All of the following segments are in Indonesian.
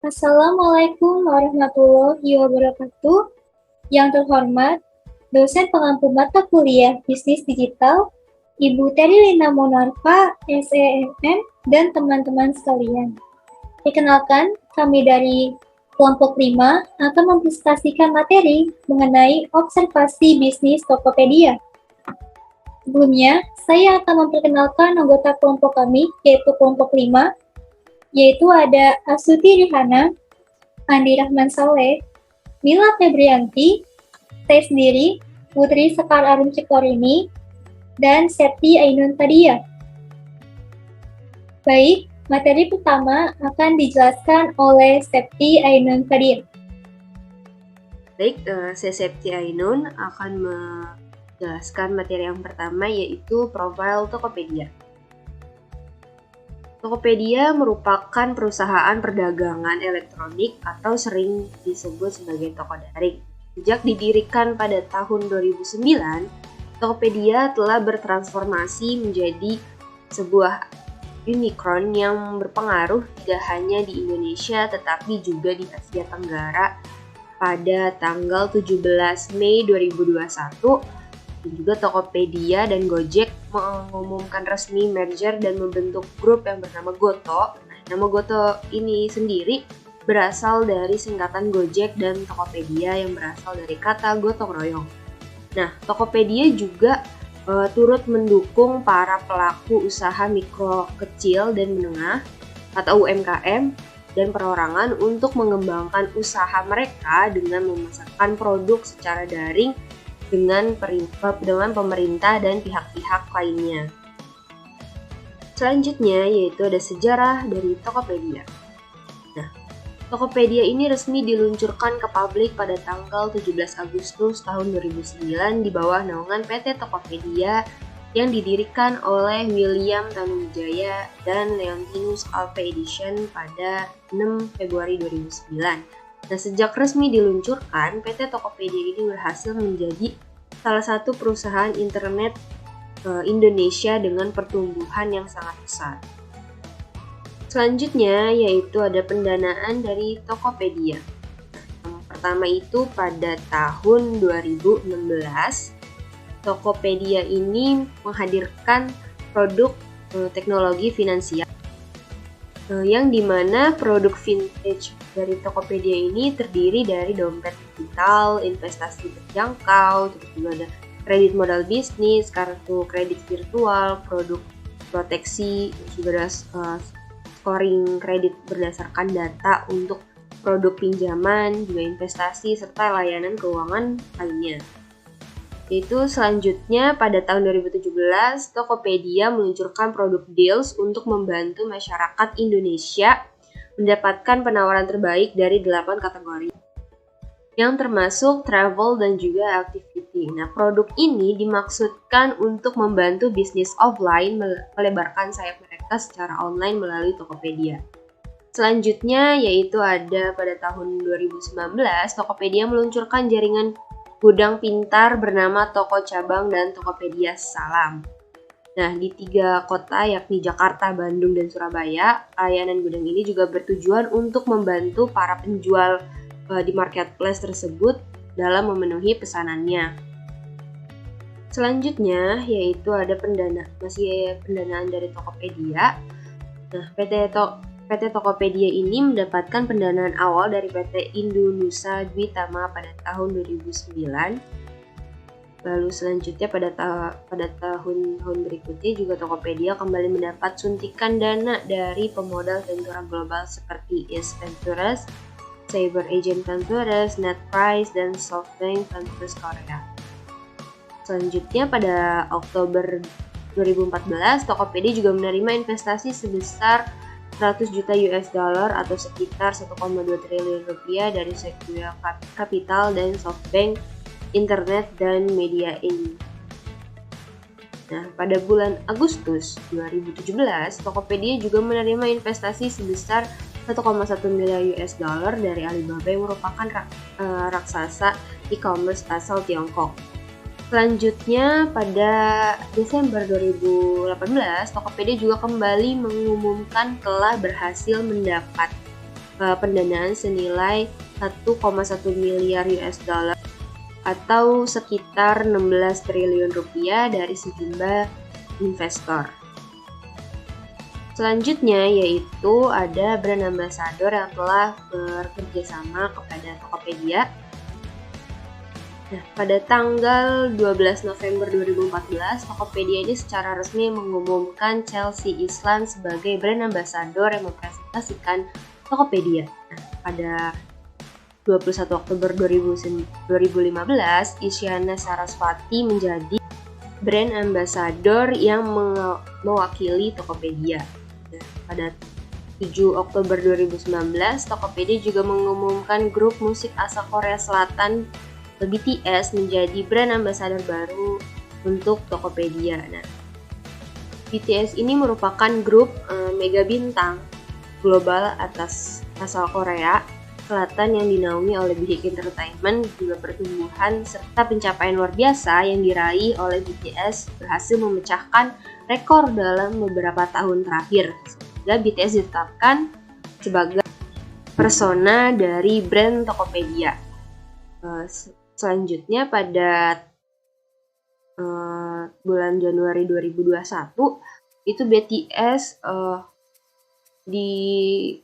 Assalamualaikum warahmatullahi wabarakatuh. Yang terhormat, dosen pengampu mata kuliah Bisnis Digital, Ibu Terry Lina Monarva, SEMM, dan teman-teman sekalian. Perkenalkan, kami dari kelompok 5 akan mempresentasikan materi mengenai observasi bisnis Tokopedia. Sebelumnya, saya akan memperkenalkan anggota kelompok kami, yaitu kelompok 5, yaitu ada Asuti Rihana, Andi Rahman Saleh, Mila Febrianti, saya sendiri, Putri Sekar Arum Cikorini, dan Septi Ainun Tadia. Baik, materi pertama akan dijelaskan oleh Septi Ainun Tadia. Baik, saya Septi Ainun akan menjelaskan materi yang pertama, yaitu profil Tokopedia. Tokopedia merupakan perusahaan perdagangan elektronik atau sering disebut sebagai toko daring. Sejak didirikan pada tahun 2009, Tokopedia telah bertransformasi menjadi sebuah unicorn yang berpengaruh tidak hanya di Indonesia tetapi juga di Asia Tenggara pada tanggal 17 Mei 2021. Dan juga Tokopedia dan Gojek mengumumkan resmi merger dan membentuk grup yang bernama Goto. Nama Goto ini sendiri berasal dari singkatan Gojek dan Tokopedia yang berasal dari kata gotong royong. Nah, Tokopedia juga turut mendukung para pelaku usaha mikro, kecil, dan menengah atau UMKM dan perorangan untuk mengembangkan usaha mereka dengan memasarkan produk secara daring dengan pemerintah dan pihak-pihak lainnya. Selanjutnya yaitu ada sejarah dari Tokopedia. Nah, Tokopedia ini resmi diluncurkan ke publik pada tanggal 17 Agustus tahun 2009 di bawah naungan PT Tokopedia yang didirikan oleh William Tanuwijaya dan Leontinus Alve Edition pada 6 Februari 2009. Nah, sejak resmi diluncurkan, PT Tokopedia ini berhasil menjadi salah satu perusahaan internet Indonesia dengan pertumbuhan yang sangat besar. Selanjutnya yaitu ada pendanaan dari Tokopedia. Yang pertama itu pada tahun 2016, Tokopedia ini menghadirkan produk teknologi finansial yang dimana produk vintage dari Tokopedia ini terdiri dari dompet digital, investasi terjangkau, terus juga ada kredit modal bisnis, kartu kredit virtual, produk proteksi, juga ada scoring kredit berdasarkan data untuk produk pinjaman, juga investasi, serta layanan keuangan lainnya. Yaitu selanjutnya pada tahun 2017, Tokopedia meluncurkan produk Deals untuk membantu masyarakat Indonesia mendapatkan penawaran terbaik dari 8 kategori yang termasuk travel dan juga activity. Nah, produk ini dimaksudkan untuk membantu bisnis offline melebarkan sayap mereka secara online melalui Tokopedia. Selanjutnya yaitu ada pada tahun 2019, Tokopedia meluncurkan jaringan gudang pintar bernama Toko Cabang dan Tokopedia Salam. Nah, di 3 kota yakni Jakarta, Bandung, dan Surabaya, layanan gudang ini juga bertujuan untuk membantu para penjual di marketplace tersebut dalam memenuhi pesanannya. Selanjutnya yaitu ada pendanaan dari Tokopedia. Nah, PT Tokopedia ini mendapatkan pendanaan awal dari PT Indonusa Dwitama pada tahun 2009. Lalu selanjutnya pada tahun berikutnya juga Tokopedia kembali mendapat suntikan dana dari pemodal ventura global seperti East Ventures, Cyber Agent Ventures, NetPrice, dan SoftBank Ventures Korea. Selanjutnya pada Oktober 2014, Tokopedia juga menerima investasi sebesar 100 juta US dollar atau sekitar 1,2 triliun rupiah dari Sequoia Capital dan SoftBank Internet dan Media Inc. Nah, pada bulan Agustus 2017, Tokopedia juga menerima investasi sebesar 1,1 miliar US dollar dari Alibaba yang merupakan raksasa e-commerce asal Tiongkok. Selanjutnya pada Desember 2018, Tokopedia juga kembali mengumumkan telah berhasil mendapat pendanaan senilai 1,1 miliar US dollar atau sekitar 16 triliun rupiah dari sejumlah investor. Selanjutnya yaitu ada brand ambassador yang telah bekerja sama kepada Tokopedia. Nah, pada tanggal 12 November 2014, Tokopedia ini secara resmi mengumumkan Chelsea Islan sebagai brand ambassador yang mempresentasikan Tokopedia. Nah, pada 21 Oktober 2015, Isyana Sarasvati menjadi brand ambassador yang mewakili Tokopedia. Nah, pada 7 Oktober 2019, Tokopedia juga mengumumkan grup musik asal Korea Selatan BTS menjadi brand ambassador baru untuk Tokopedia. Nah, BTS ini merupakan grup mega bintang global asal Korea Selatan yang dinaungi oleh Big Hit Entertainment. Juga pertumbuhan serta pencapaian luar biasa yang diraih oleh BTS berhasil memecahkan rekor dalam beberapa tahun terakhir, sehingga BTS ditetapkan sebagai persona dari brand Tokopedia. Selanjutnya pada bulan Januari 2021 itu BTS dijadikan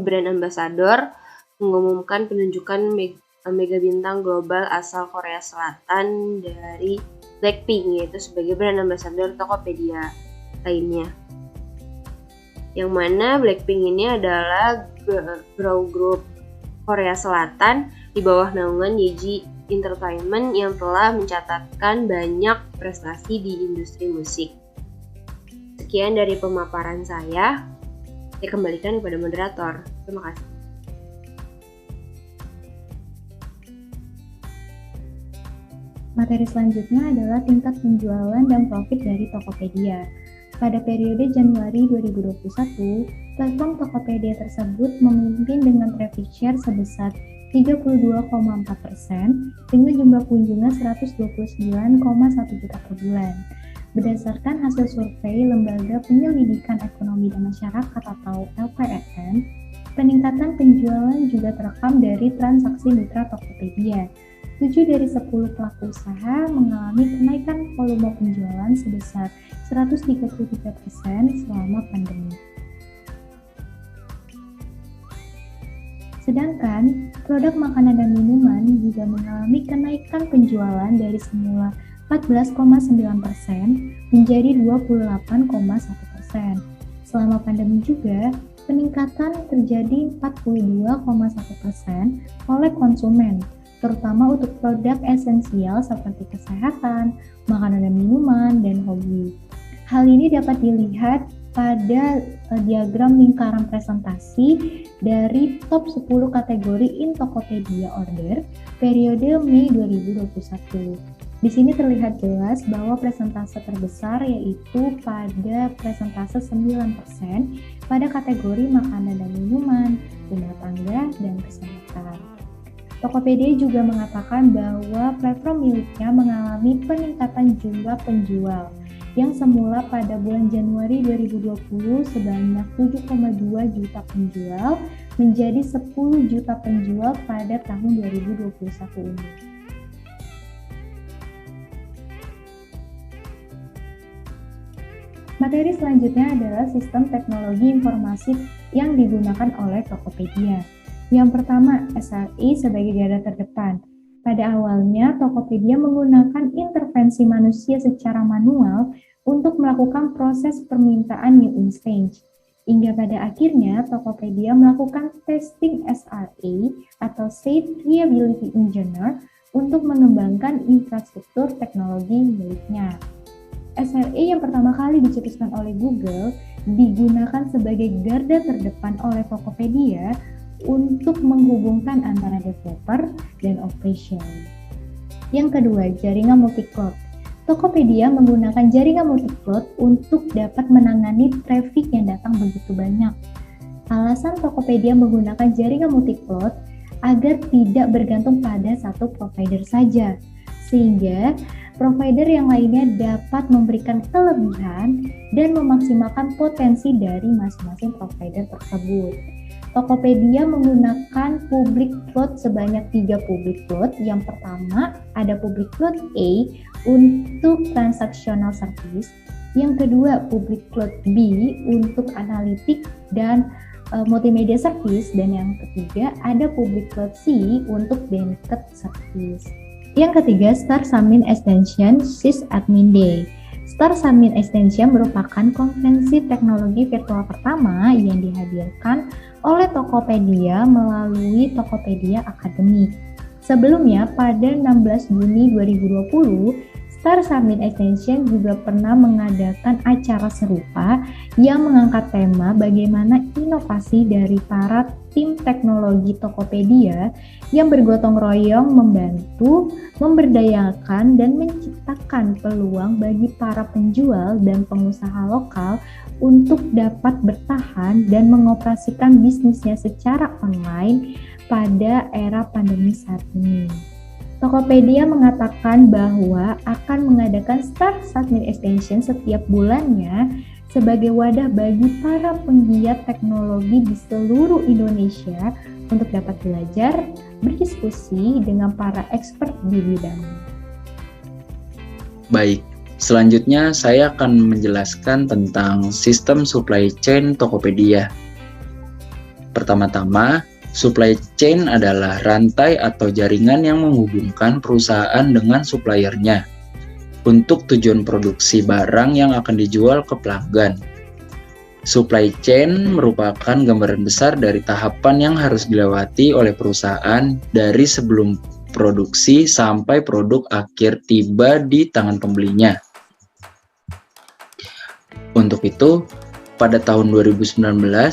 brand ambassador, mengumumkan penunjukan mega bintang global asal Korea Selatan dari Blackpink, yaitu sebagai brand ambassador Tokopedia lainnya. Yang mana Blackpink ini adalah girl group Korea Selatan di bawah naungan YG Entertainment yang telah mencatatkan banyak prestasi di industri musik. Sekian dari pemaparan saya kembalikan kepada moderator. Terima kasih. Materi selanjutnya adalah tingkat penjualan dan profit dari Tokopedia. Pada periode Januari 2021, platform Tokopedia tersebut memimpin dengan traffic share sebesar 32,4% dengan jumlah kunjungan 129,1 juta per bulan. Berdasarkan hasil survei Lembaga Penyelidikan Ekonomi dan Masyarakat atau LPEN, peningkatan penjualan juga terekam dari transaksi mitra Tokopedia. 7 dari 10 pelaku usaha mengalami kenaikan volume penjualan sebesar 133% selama pandemi. Sedangkan produk makanan dan minuman juga mengalami kenaikan penjualan dari semula 14,9% menjadi 28,1%. Selama pandemi juga, peningkatan terjadi 42,1% oleh konsumen, terutama untuk produk esensial seperti kesehatan, makanan dan minuman, dan hobi. Hal ini dapat dilihat pada diagram lingkaran presentasi dari top 10 kategori in Tokopedia order periode Mei 2021. Di sini terlihat jelas bahwa persentase terbesar yaitu pada persentase 9% pada kategori makanan dan minuman, rumah tangga, dan kesehatan. Tokopedia juga mengatakan bahwa platform miliknya mengalami peningkatan jumlah penjual yang semula pada bulan Januari 2020 sebanyak 7,2 juta penjual menjadi 10 juta penjual pada tahun 2021 ini. Materi selanjutnya adalah sistem teknologi informasi yang digunakan oleh Tokopedia. Yang pertama, SRI sebagai garda terdepan. Pada awalnya, Tokopedia menggunakan intervensi manusia secara manual untuk melakukan proses permintaan new exchange. Hingga pada akhirnya, Tokopedia melakukan testing SRI atau Site Reliability Engineer untuk mengembangkan infrastruktur teknologi miliknya. SRI yang pertama kali dicetuskan oleh Google digunakan sebagai garda terdepan oleh Tokopedia untuk menghubungkan antara developer dan operation. Yang kedua, jaringan multi-cloud. Tokopedia menggunakan jaringan multi-cloud untuk dapat menangani traffic yang datang begitu banyak. Alasan Tokopedia menggunakan jaringan multi-cloud agar tidak bergantung pada satu provider saja, sehingga provider yang lainnya dapat memberikan kelebihan dan memaksimalkan potensi dari masing-masing provider tersebut. Tokopedia menggunakan public cloud sebanyak 3 public cloud. Yang pertama ada public cloud A untuk transactional service, yang kedua public cloud B untuk analitik dan multimedia service, dan yang ketiga ada public cloud C untuk banquet service. Yang ketiga, Star Summit Extension Sysadmin Day. Star Summit Extension merupakan konferensi teknologi virtual pertama yang dihadirkan oleh Tokopedia melalui Tokopedia Academy. Sebelumnya, pada 16 Juni 2020, Star Summit Extension juga pernah mengadakan acara serupa yang mengangkat tema bagaimana inovasi dari para tim teknologi Tokopedia yang bergotong royong membantu, memberdayakan, dan menciptakan peluang bagi para penjual dan pengusaha lokal untuk dapat bertahan dan mengoperasikan bisnisnya secara online pada era pandemi saat ini. Tokopedia mengatakan bahwa akan mengadakan Star Summit Extension setiap bulannya sebagai wadah bagi para penggiat teknologi di seluruh Indonesia untuk dapat belajar, berdiskusi dengan para expert di bidangnya. Baik, selanjutnya saya akan menjelaskan tentang sistem supply chain Tokopedia. Pertama-tama, supply chain adalah rantai atau jaringan yang menghubungkan perusahaan dengan suppliernya untuk tujuan produksi barang yang akan dijual ke pelanggan. Supply chain merupakan gambaran besar dari tahapan yang harus dilewati oleh perusahaan dari sebelum produksi sampai produk akhir tiba di tangan pembelinya. Untuk itu, pada tahun 2019,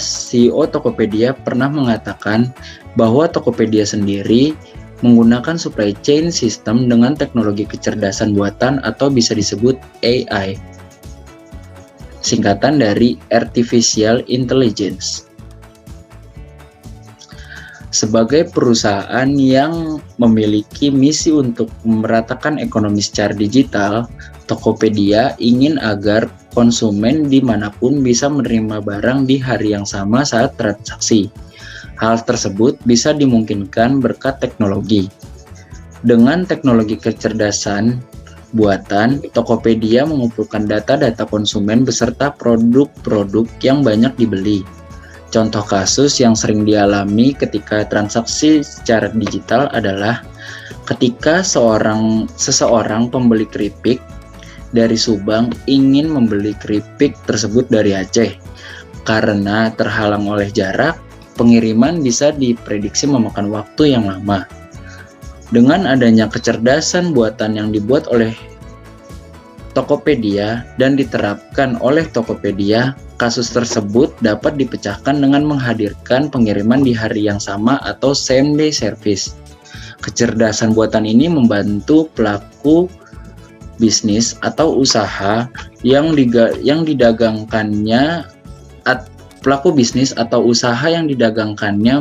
CEO Tokopedia pernah mengatakan bahwa Tokopedia sendiri menggunakan supply chain system dengan teknologi kecerdasan buatan atau bisa disebut AI, singkatan dari Artificial Intelligence. Sebagai perusahaan yang memiliki misi untuk meratakan ekonomi secara digital, Tokopedia ingin agar konsumen dimanapun bisa menerima barang di hari yang sama saat transaksi. Hal tersebut bisa dimungkinkan berkat teknologi. Dengan teknologi kecerdasan buatan, Tokopedia mengumpulkan data-data konsumen beserta produk-produk yang banyak dibeli. Contoh kasus yang sering dialami ketika transaksi secara digital adalah ketika seseorang pembeli keripik dari Subang ingin membeli keripik tersebut dari Aceh. Karena terhalang oleh jarak, pengiriman bisa diprediksi memakan waktu yang lama. Dengan adanya kecerdasan buatan yang dibuat oleh Tokopedia dan diterapkan oleh Tokopedia, kasus tersebut dapat dipecahkan dengan menghadirkan pengiriman di hari yang sama atau same day service. Kecerdasan buatan ini membantu pelaku bisnis atau usaha yang didagangkannya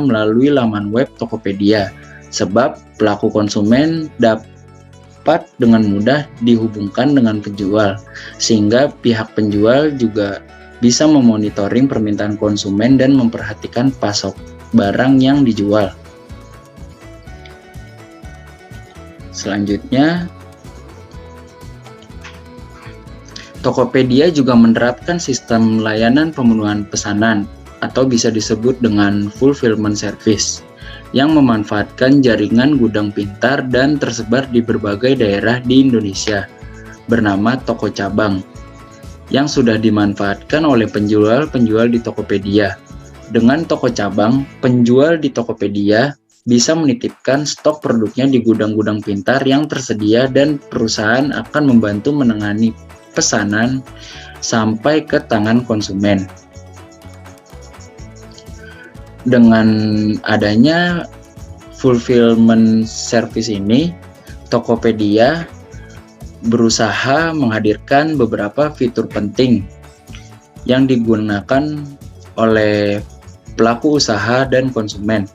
melalui laman web Tokopedia, sebab pelaku konsumen dapat dengan mudah dihubungkan dengan penjual, sehingga pihak penjual juga bisa memonitoring permintaan konsumen dan memperhatikan pasok barang yang dijual. Selanjutnya, Tokopedia juga menerapkan sistem layanan pemenuhan pesanan atau bisa disebut dengan fulfillment service yang memanfaatkan jaringan gudang pintar dan tersebar di berbagai daerah di Indonesia bernama Toko Cabang yang sudah dimanfaatkan oleh penjual-penjual di Tokopedia. Dengan Toko Cabang, penjual di Tokopedia bisa menitipkan stok produknya di gudang-gudang pintar yang tersedia dan perusahaan akan membantu menangani pesanan sampai ke tangan konsumen. Dengan adanya fulfillment service ini, Tokopedia berusaha menghadirkan beberapa fitur penting yang digunakan oleh pelaku usaha dan konsumen.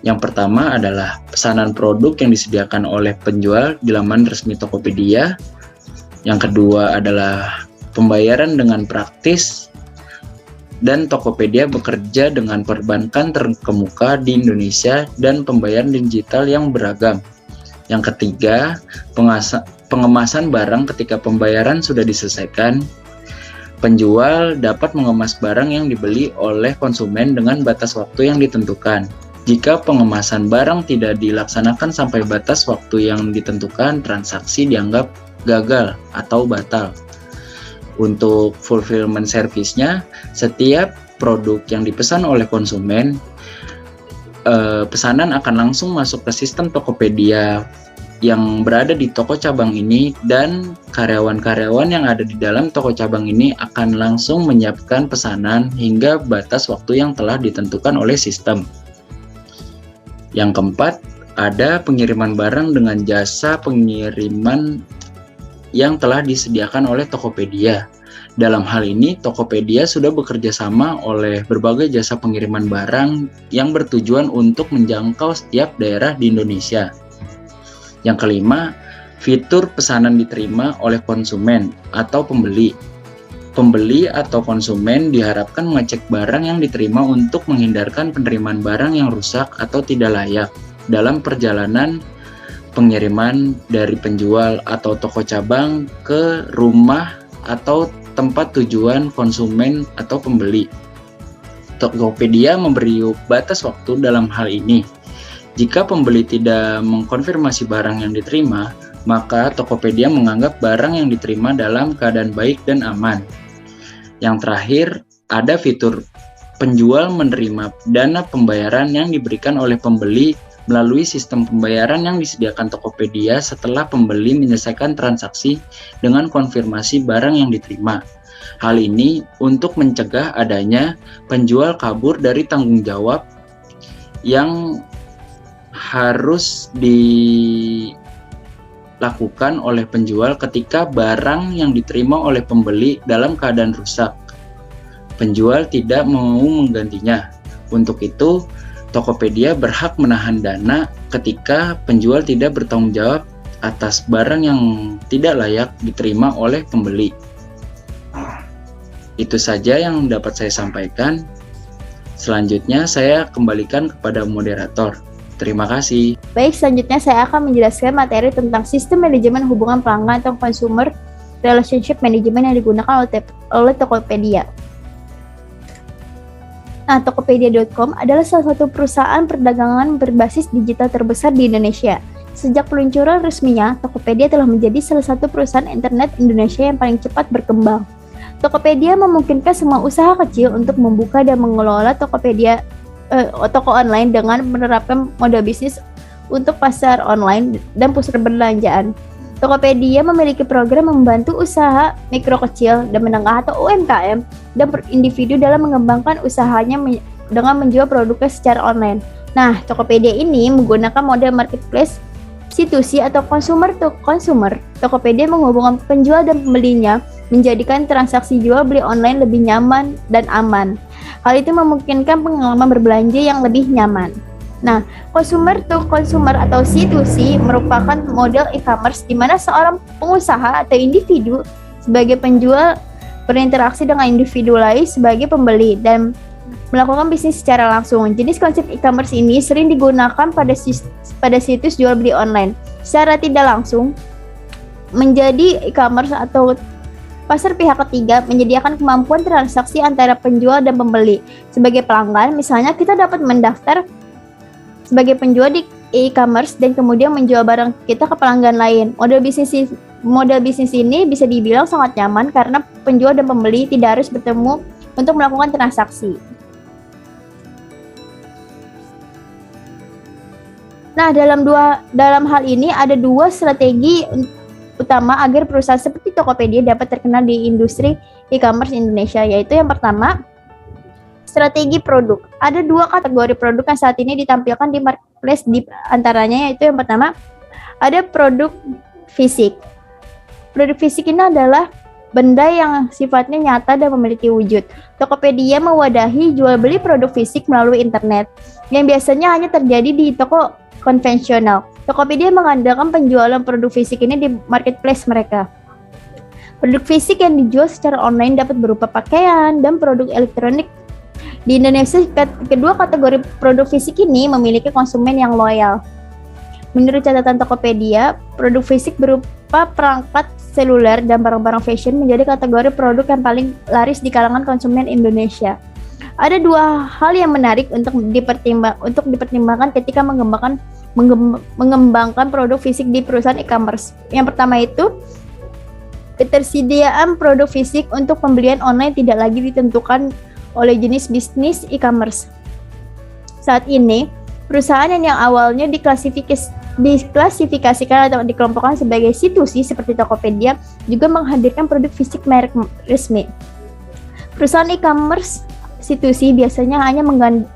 Yang pertama adalah pesanan produk yang disediakan oleh penjual di laman resmi Tokopedia. Yang kedua adalah pembayaran dengan praktis dan Tokopedia bekerja dengan perbankan terkemuka di Indonesia dan pembayaran digital yang beragam. Yang ketiga, pengemasan barang ketika pembayaran sudah diselesaikan. Penjual dapat mengemas barang yang dibeli oleh konsumen dengan batas waktu yang ditentukan. Jika pengemasan barang tidak dilaksanakan sampai batas waktu yang ditentukan, transaksi dianggap gagal atau batal. Untuk fulfillment service-nya, setiap produk yang dipesan oleh konsumen, pesanan akan langsung masuk ke sistem Tokopedia yang berada di toko cabang ini, dan karyawan-karyawan yang ada di dalam toko cabang ini akan langsung menyiapkan pesanan hingga batas waktu yang telah ditentukan oleh sistem. Yang keempat, ada pengiriman barang dengan jasa pengiriman yang telah disediakan oleh Tokopedia. Dalam hal ini, Tokopedia sudah bekerja sama oleh berbagai jasa pengiriman barang yang bertujuan untuk menjangkau setiap daerah di Indonesia. Yang kelima, fitur pesanan diterima oleh konsumen atau pembeli. Pembeli atau konsumen diharapkan mengecek barang yang diterima untuk menghindarkan penerimaan barang yang rusak atau tidak layak dalam perjalanan pengiriman dari penjual atau toko cabang ke rumah atau tempat tujuan konsumen atau pembeli. Tokopedia memberi batas waktu dalam hal ini. Jika pembeli tidak mengkonfirmasi barang yang diterima, maka Tokopedia menganggap barang yang diterima dalam keadaan baik dan aman. Yang terakhir, ada fitur penjual menerima dana pembayaran yang diberikan oleh pembeli melalui sistem pembayaran yang disediakan Tokopedia setelah pembeli menyelesaikan transaksi dengan konfirmasi barang yang diterima. Hal ini untuk mencegah adanya penjual kabur dari tanggung jawab yang harus dilakukan oleh penjual ketika barang yang diterima oleh pembeli dalam keadaan rusak. Penjual tidak mau menggantinya. Untuk itu, Tokopedia berhak menahan dana ketika penjual tidak bertanggung jawab atas barang yang tidak layak diterima oleh pembeli. Itu saja yang dapat saya sampaikan. Selanjutnya saya kembalikan kepada moderator. Terima kasih. Baik, selanjutnya saya akan menjelaskan materi tentang sistem manajemen hubungan pelanggan atau consumer relationship management yang digunakan oleh Tokopedia. Nah, Tokopedia.com adalah salah satu perusahaan perdagangan berbasis digital terbesar di Indonesia. Sejak peluncuran resminya, Tokopedia telah menjadi salah satu perusahaan internet Indonesia yang paling cepat berkembang. Tokopedia memungkinkan semua usaha kecil untuk membuka dan mengelola toko online dengan menerapkan model bisnis untuk pasar online dan pusat perbelanjaan. Tokopedia memiliki program membantu usaha mikro kecil dan menengah atau UMKM dan individu dalam mengembangkan usahanya dengan menjual produknya secara online. Nah, Tokopedia ini menggunakan model marketplace C2C atau consumer to consumer. Tokopedia menghubungkan penjual dan pembelinya, menjadikan transaksi jual beli online lebih nyaman dan aman. Hal itu memungkinkan pengalaman berbelanja yang lebih nyaman. Nah, consumer to consumer atau C2C merupakan model e-commerce di mana seorang pengusaha atau individu sebagai penjual berinteraksi dengan individu lain sebagai pembeli dan melakukan bisnis secara langsung. Jenis konsep e-commerce ini sering digunakan pada situs jual beli online. Secara tidak langsung, menjadi e-commerce atau pasar pihak ketiga menyediakan kemampuan transaksi antara penjual dan pembeli. Sebagai pelanggan, misalnya kita dapat mendaftar sebagai penjual di e-commerce dan kemudian menjual barang kita ke pelanggan lain. Model bisnis ini bisa dibilang sangat nyaman karena penjual dan pembeli tidak harus bertemu untuk melakukan transaksi. Nah, dalam hal ini ada dua strategi utama agar perusahaan seperti Tokopedia dapat terkenal di industri e-commerce Indonesia, yaitu yang pertama, strategi produk. Ada dua kategori produk yang saat ini ditampilkan di marketplace, di antaranya yaitu yang pertama, ada produk fisik. Produk fisik ini adalah benda yang sifatnya nyata dan memiliki wujud. Tokopedia mewadahi jual beli produk fisik melalui internet, yang biasanya hanya terjadi di toko konvensional. Tokopedia mengandalkan penjualan produk fisik ini di marketplace mereka. Produk fisik yang dijual secara online dapat berupa pakaian dan produk elektronik. Di Indonesia, kedua kategori produk fisik ini memiliki konsumen yang loyal. Menurut catatan Tokopedia, produk fisik berupa perangkat seluler dan barang-barang fashion menjadi kategori produk yang paling laris di kalangan konsumen Indonesia. Ada dua hal yang menarik untuk dipertimbangkan ketika mengembangkan produk fisik di perusahaan e-commerce. Yang pertama itu, ketersediaan produk fisik untuk pembelian online tidak lagi ditentukan oleh jenis bisnis e-commerce. Saat ini, perusahaan yang awalnya diklasifikasikan atau dikelompokkan sebagai C2C seperti Tokopedia juga menghadirkan produk fisik merek resmi. Perusahaan e-commerce C2C biasanya hanya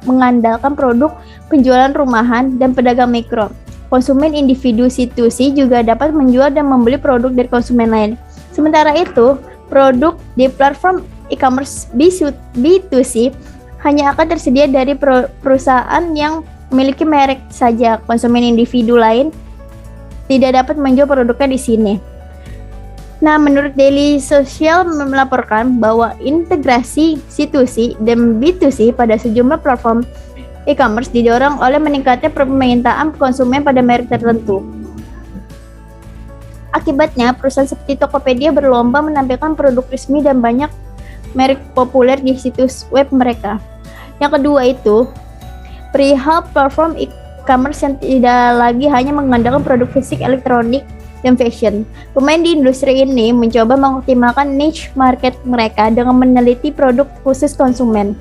mengandalkan produk penjualan rumahan dan pedagang mikro. Konsumen individu C2C juga dapat menjual dan membeli produk dari konsumen lain. Sementara itu, produk di platform e-commerce B2C hanya akan tersedia dari perusahaan yang memiliki merek saja. Konsumen individu lain tidak dapat menjual produknya di sini. Nah, menurut Daily Social melaporkan bahwa integrasi C2C dan B2C pada sejumlah platform e-commerce didorong oleh meningkatnya permintaan konsumen pada merek tertentu. Akibatnya, perusahaan seperti Tokopedia berlomba menampilkan produk resmi dan banyak merek populer di situs web mereka. Yang kedua itu, perihal platform e-commerce yang tidak lagi hanya mengandalkan produk fisik, elektronik, dan fashion. Pemain di industri ini mencoba mengoptimalkan niche market mereka dengan meneliti produk khusus konsumen.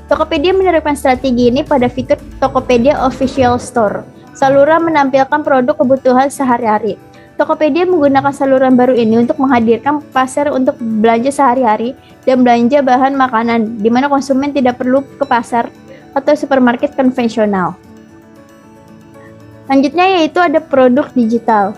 Tokopedia menerapkan strategi ini pada fitur Tokopedia Official Store. Saluran menampilkan produk kebutuhan sehari-hari. Tokopedia menggunakan saluran baru ini untuk menghadirkan pasar untuk belanja sehari-hari dan belanja bahan makanan, di mana konsumen tidak perlu ke pasar atau supermarket konvensional. Selanjutnya yaitu ada produk digital.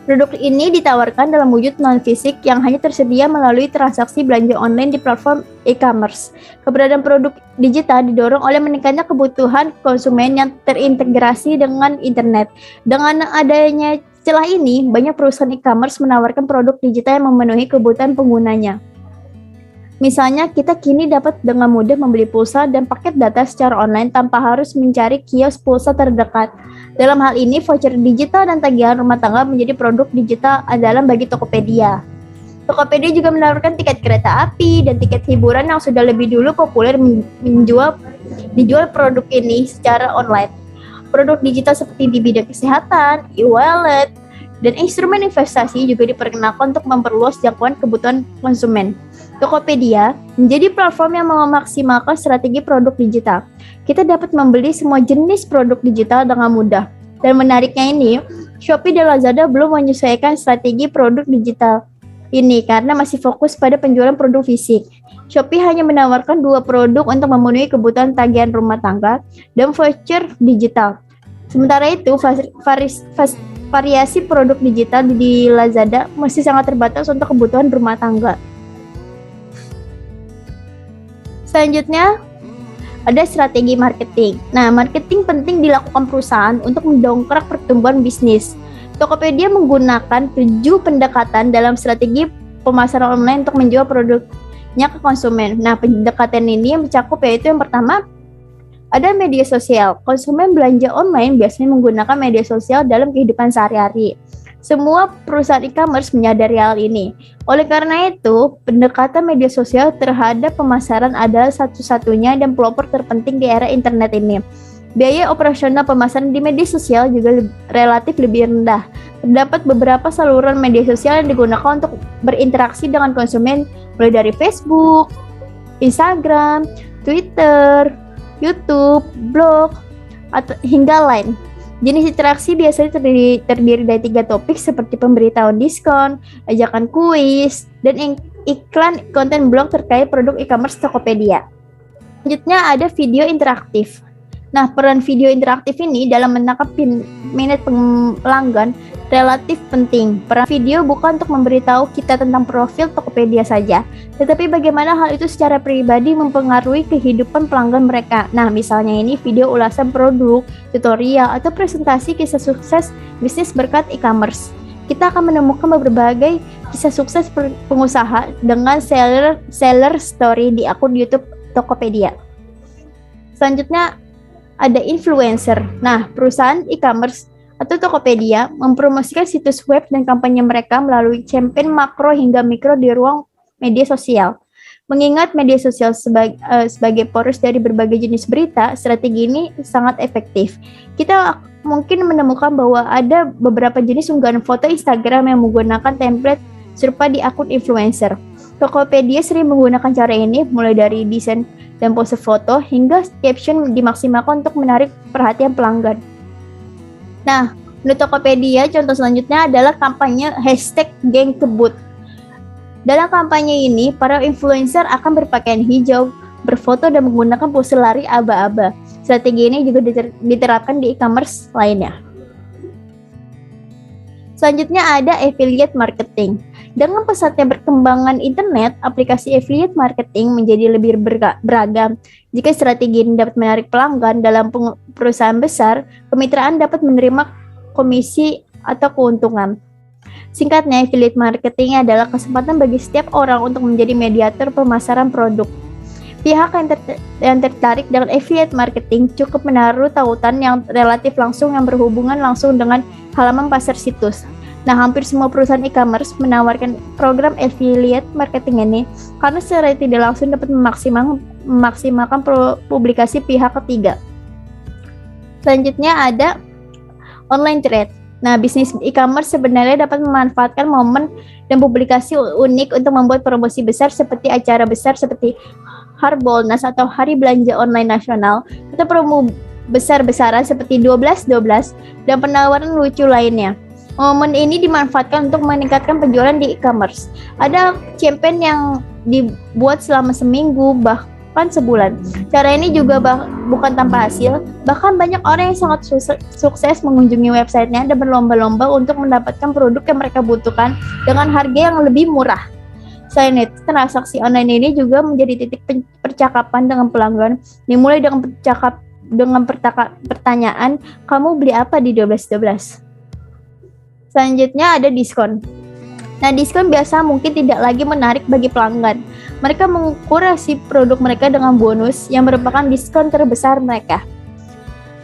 Produk ini ditawarkan dalam wujud non-fisik yang hanya tersedia melalui transaksi belanja online di platform e-commerce. Keberadaan produk digital didorong oleh meningkatnya kebutuhan konsumen yang terintegrasi dengan internet. Dengan adanya celah ini, banyak perusahaan e-commerce menawarkan produk digital yang memenuhi kebutuhan penggunanya. Misalnya, kita kini dapat dengan mudah membeli pulsa dan paket data secara online tanpa harus mencari kios pulsa terdekat. Dalam hal ini, voucher digital dan tagihan rumah tangga menjadi produk digital andalan bagi Tokopedia. Tokopedia juga menawarkan tiket kereta api dan tiket hiburan yang sudah lebih dulu populer dijual produk ini secara online. Produk digital seperti di bidang kesehatan, e-wallet, dan instrumen investasi juga diperkenalkan untuk memperluas jangkauan kebutuhan konsumen. Tokopedia menjadi platform yang memaksimalkan strategi produk digital. Kita dapat membeli semua jenis produk digital dengan mudah. Dan menariknya ini, Shopee dan Lazada belum menyesuaikan strategi produk digital ini karena masih fokus pada penjualan produk fisik. Shopee hanya menawarkan 2 produk untuk memenuhi kebutuhan tagihan rumah tangga dan voucher digital. Sementara itu, variasi produk digital di Lazada masih sangat terbatas untuk kebutuhan rumah tangga. Selanjutnya, ada strategi marketing. Nah, marketing penting dilakukan perusahaan untuk mendongkrak pertumbuhan bisnis. Tokopedia menggunakan 7 pendekatan dalam strategi pemasaran online untuk menjual produknya ke konsumen. Nah, pendekatan ini mencakup yaitu yang pertama, ada media sosial. Konsumen belanja online biasanya menggunakan media sosial dalam kehidupan sehari-hari. Semua perusahaan e-commerce menyadari hal ini. Oleh karena itu, pendekatan media sosial terhadap pemasaran adalah satu-satunya dan pelopor terpenting di era internet ini. Biaya operasional pemasaran di media sosial juga relatif lebih rendah. Terdapat beberapa saluran media sosial yang digunakan untuk berinteraksi dengan konsumen, mulai dari Facebook, Instagram, Twitter, YouTube, blog, hingga lain. Jenis interaksi biasanya terdiri dari 3 topik seperti pemberitahuan diskon, ajakan kuis, dan iklan konten blog terkait produk e-commerce Tokopedia. Selanjutnya ada video interaktif. Nah, peran video interaktif ini dalam menangkap minat pelanggan relatif penting. Peran video bukan untuk memberitahu kita tentang profil Tokopedia saja, tetapi bagaimana hal itu secara pribadi mempengaruhi kehidupan pelanggan mereka. Nah, misalnya ini video ulasan produk, tutorial, atau presentasi kisah sukses bisnis berkat e-commerce. kita akan menemukan berbagai kisah sukses pengusaha dengan seller story di akun YouTube Tokopedia. Selanjutnya ada influencer. Nah, perusahaan e-commerce atau Tokopedia mempromosikan situs web dan kampanye mereka melalui campaign makro hingga mikro di ruang media sosial. Mengingat media sosial sebagai poros dari berbagai jenis berita, strategi ini sangat efektif. Kita mungkin menemukan bahwa ada beberapa jenis unggahan foto Instagram yang menggunakan template serupa di akun influencer. Tokopedia sering menggunakan cara ini, mulai dari desain dan pose foto hingga caption dimaksimalkan untuk menarik perhatian pelanggan. Nah, menurut Tokopedia, contoh selanjutnya adalah kampanye #gengkebut. Dalam kampanye ini, para influencer akan berpakaian hijau, berfoto dan menggunakan pose lari aba-aba. Strategi ini juga diterapkan di e-commerce lainnya. Selanjutnya ada affiliate marketing. Dengan pesatnya perkembangan internet, aplikasi affiliate marketing menjadi lebih beragam. Jika strategi ini dapat menarik pelanggan dalam perusahaan besar, kemitraan dapat menerima komisi atau keuntungan. Singkatnya, affiliate marketing adalah kesempatan bagi setiap orang untuk menjadi mediator pemasaran produk. Pihak yang tertarik dengan affiliate marketing cukup menaruh tautan yang relatif langsung yang berhubungan langsung dengan halaman pasar situs. Nah, hampir semua perusahaan e-commerce menawarkan program affiliate marketing ini karena secara tidak langsung dapat memaksimalkan publikasi pihak ketiga. Selanjutnya ada online trade. Nah, bisnis e-commerce sebenarnya dapat memanfaatkan momen dan publikasi unik untuk membuat promosi besar seperti acara besar seperti Harbolnas atau Hari Belanja Online Nasional, atau promo besar-besaran seperti 12.12 dan penawaran lucu lainnya. Momen ini dimanfaatkan untuk meningkatkan penjualan di e-commerce. Ada campaign yang dibuat selama seminggu, bahkan sebulan. Cara ini juga bukan tanpa hasil, bahkan banyak orang yang sangat sukses mengunjungi websitenya dan berlomba-lomba untuk mendapatkan produk yang mereka butuhkan dengan harga yang lebih murah. Selain itu, transaksi online ini juga menjadi titik percakapan dengan pelanggan, dimulai dengan pertanyaan, kamu beli apa di 12.12? Selanjutnya ada diskon. Nah, diskon biasa mungkin tidak lagi menarik bagi pelanggan. Mereka mengkurasi produk mereka dengan bonus yang merupakan diskon terbesar mereka.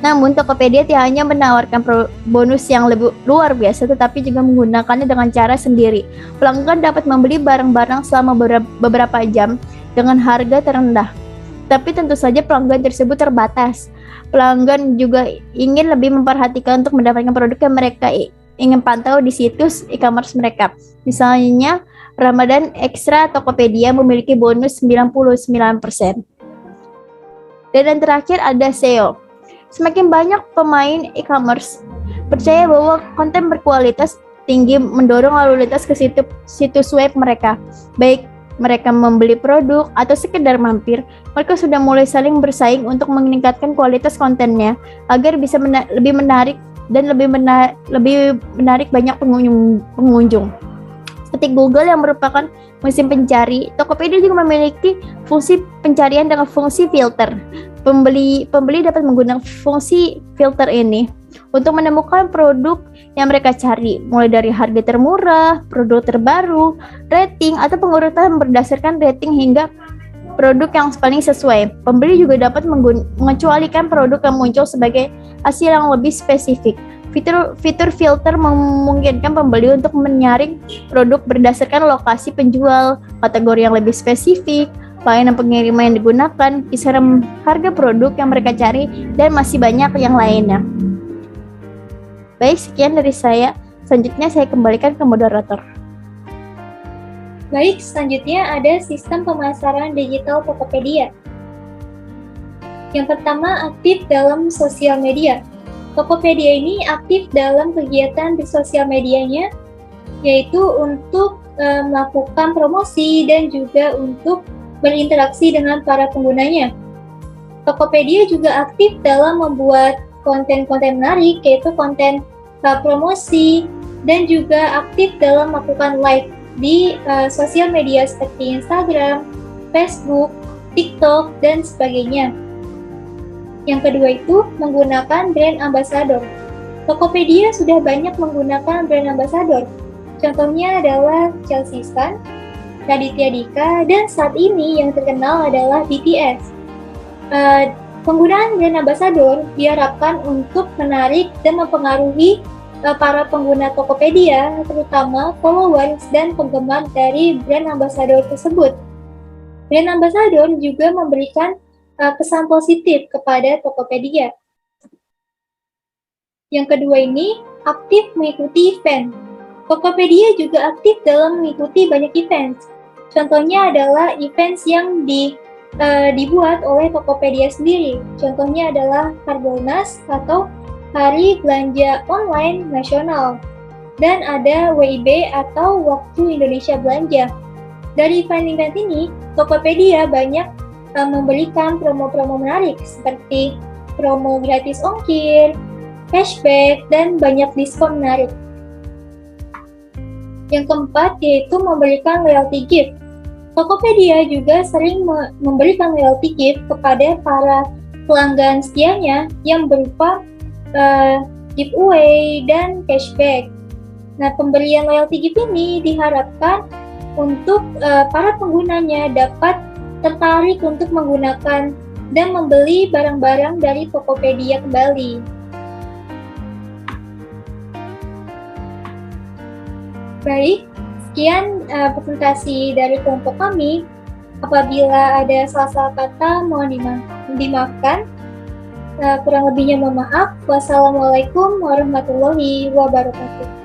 Namun, Tokopedia tidak hanya menawarkan bonus yang lebih luar biasa, tetapi juga menggunakannya dengan cara sendiri. Pelanggan dapat membeli barang-barang selama beberapa jam dengan harga terendah. Tapi tentu saja pelanggan tersebut terbatas. Pelanggan juga ingin lebih memperhatikan untuk mendapatkan produk yang mereka ingin pantau di situs e-commerce mereka. Misalnya, Ramadan Extra Tokopedia memiliki bonus 99%. Dan yang terakhir ada SEO. Semakin banyak pemain e-commerce percaya bahwa konten berkualitas tinggi mendorong lalu lintas ke situs web mereka. Baik mereka membeli produk atau sekedar mampir, mereka sudah mulai saling bersaing untuk meningkatkan kualitas kontennya agar bisa lebih menarik dan lebih menarik banyak pengunjung. Seperti Google yang merupakan mesin pencari, Tokopedia juga memiliki fungsi pencarian dengan fungsi filter. Pembeli dapat menggunakan fungsi filter ini untuk menemukan produk yang mereka cari, mulai dari harga termurah, produk terbaru, rating, atau pengurutan berdasarkan rating hingga produk yang paling sesuai. Pembeli juga dapat mengecualikan produk yang muncul sebagai hasil yang lebih spesifik. Fitur filter memungkinkan pembeli untuk menyaring produk berdasarkan lokasi penjual, kategori yang lebih spesifik, layanan pengiriman yang digunakan, kisaran harga produk yang mereka cari, dan masih banyak yang lainnya. Baik, sekian dari saya. Selanjutnya saya kembalikan ke moderator. Baik, selanjutnya ada sistem pemasaran digital Tokopedia. Yang pertama, aktif dalam sosial media. Tokopedia ini aktif dalam kegiatan di sosial medianya, yaitu untuk melakukan promosi dan juga untuk berinteraksi dengan para penggunanya. Tokopedia juga aktif dalam membuat konten-konten menarik, yaitu konten promosi, dan juga aktif dalam melakukan live di sosial media seperti Instagram, Facebook, TikTok, dan sebagainya. Yang kedua itu menggunakan brand ambassador. Tokopedia sudah banyak menggunakan brand ambassador. Contohnya adalah Chelsea Sun, Raditya Dika, dan saat ini yang terkenal adalah BTS. Penggunaan brand ambassador diharapkan untuk menarik dan mempengaruhi para pengguna Tokopedia, terutama followers dan penggemar dari brand ambassador tersebut. Brand ambassador juga memberikan kesan positif kepada Tokopedia. Yang kedua ini, aktif mengikuti event. Tokopedia juga aktif dalam mengikuti banyak event. Contohnya adalah events yang dibuat oleh Tokopedia sendiri. Contohnya adalah Harbolnas atau Hari Belanja Online Nasional. Dan ada WIB atau Waktu Indonesia Belanja. Dari event-event ini, Tokopedia banyak memberikan promo-promo menarik seperti promo gratis ongkir, cashback, dan banyak diskon menarik. Yang keempat yaitu memberikan loyalty gift. Tokopedia juga sering memberikan loyalty gift kepada para pelanggan setianya yang berupa giveaway dan cashback. Nah, pemberian loyalty gift ini diharapkan untuk para penggunanya dapat tertarik untuk menggunakan dan membeli barang-barang dari Tokopedia kembali. Baik, sekian presentasi dari kelompok kami. Apabila ada salah-salah kata, mohon dimaafkan. Kurang lebihnya mohon maaf. Wassalamualaikum warahmatullahi wabarakatuh.